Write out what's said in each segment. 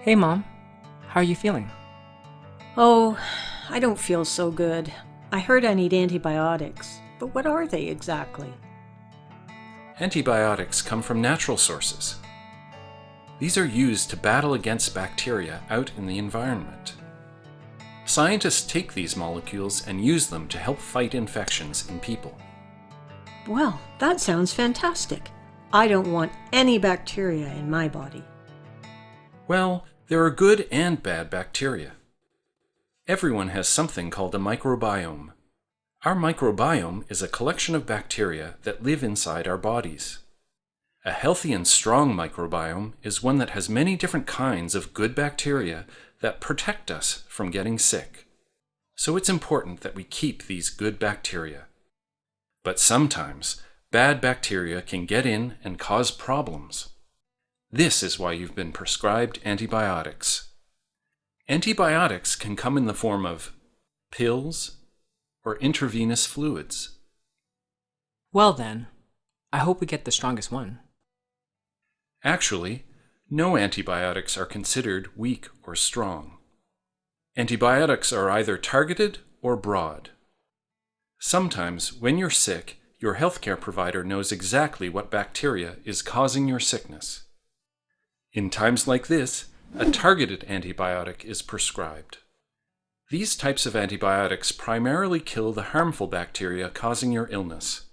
Hey Mom, how are you feeling? Oh, I don't feel so good. I heard I need antibiotics, but what are they exactly? Antibiotics come from natural sources. These are used to battle against bacteria out in the environment. Scientists take these molecules and use them to help fight infections in people. Well, that sounds fantastic. I don't want any bacteria in my body. Well, there are good and bad bacteria. Everyone has something called a microbiome. Our microbiome is a collection of bacteria that live inside our bodies. A healthy and strong microbiome is one that has many different kinds of good bacteria that protect us from getting sick. So it's important that we keep these good bacteria. But sometimes, bad bacteria can get in and cause problems. This is why you've been prescribed antibiotics. Antibiotics can come in the form of pills or intravenous fluids. Well then, I hope we get the strongest one. Actually, no antibiotics are considered weak or strong. Antibiotics are either targeted or broad. Sometimes, when you're sick, your healthcare provider knows exactly what bacteria is causing your sickness. In times like this, a targeted antibiotic is prescribed. These types of antibiotics primarily kill the harmful bacteria causing your illness.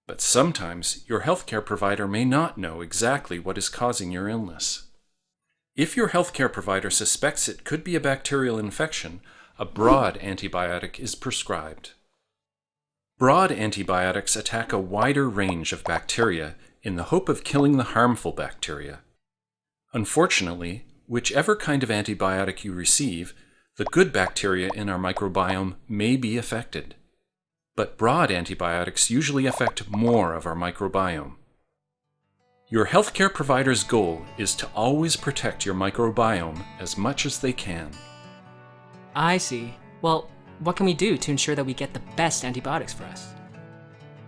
But sometimes your healthcare provider may not know exactly what is causing your illness. If your healthcare provider suspects it could be a bacterial infection, a broad antibiotic is prescribed. Broad antibiotics attack a wider range of bacteria in the hope of killing the harmful bacteria. Unfortunately, whichever kind of antibiotic you receive, the good bacteria in our microbiome may be affected. But broad antibiotics usually affect more of our microbiome. Your healthcare provider's goal is to always protect your microbiome as much as they can. I see. Well, what can we do to ensure that we get the best antibiotics for us?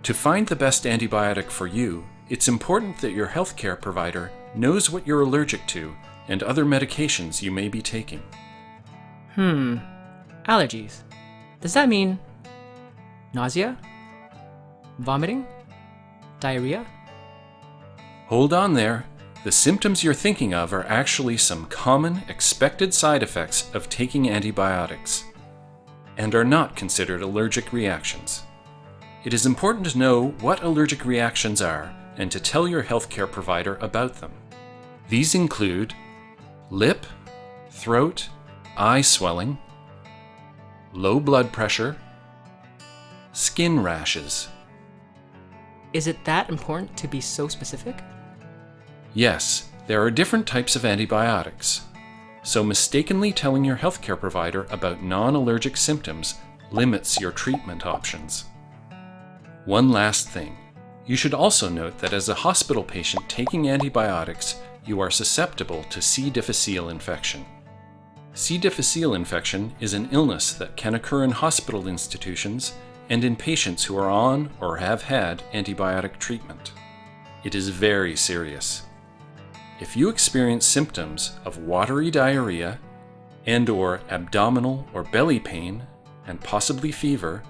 To find the best antibiotic for you, it's important that your healthcare provider knows what you're allergic to and other medications you may be taking. Allergies. Does that mean nausea? Vomiting? Diarrhea? Hold on there. The symptoms you're thinking of are actually some common, expected side effects of taking antibiotics, and are not considered allergic reactions. It is important to know what allergic reactions are and to tell your healthcare provider about them. These include lip, throat, eye swelling, low blood pressure, skin rashes. Is it that important to be so specific? Yes, there are different types of antibiotics, so mistakenly telling your healthcare provider about non-allergic symptoms limits your treatment options. One last thing. You should also note that as a hospital patient taking antibiotics, you are susceptible to C. difficile infection. C. difficile infection is an illness that can occur in hospital institutions and in patients who are on or have had antibiotic treatment. It is very serious. If you experience symptoms of watery diarrhea and/or abdominal or belly pain and possibly fever,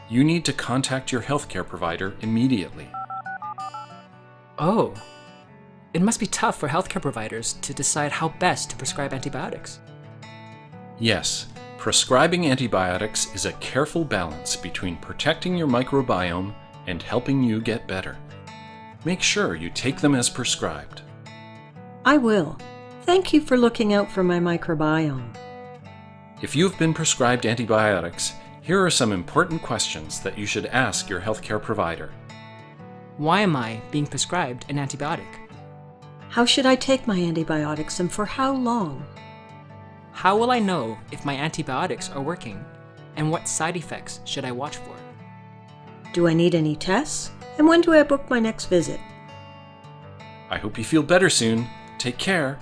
you need to contact your healthcare provider immediately. Oh, it must be tough for healthcare providers to decide how best to prescribe antibiotics. Yes, prescribing antibiotics is a careful balance between protecting your microbiome and helping you get better. Make sure you take them as prescribed. I will. Thank you for looking out for my microbiome. If you've been prescribed antibiotics, here are some important questions that you should ask your healthcare provider. Why am I being prescribed an antibiotic? How should I take my antibiotics and for how long? How will I know if my antibiotics are working? And what side effects should I watch for? Do I need any tests? And when do I book my next visit? I hope you feel better soon. Take care.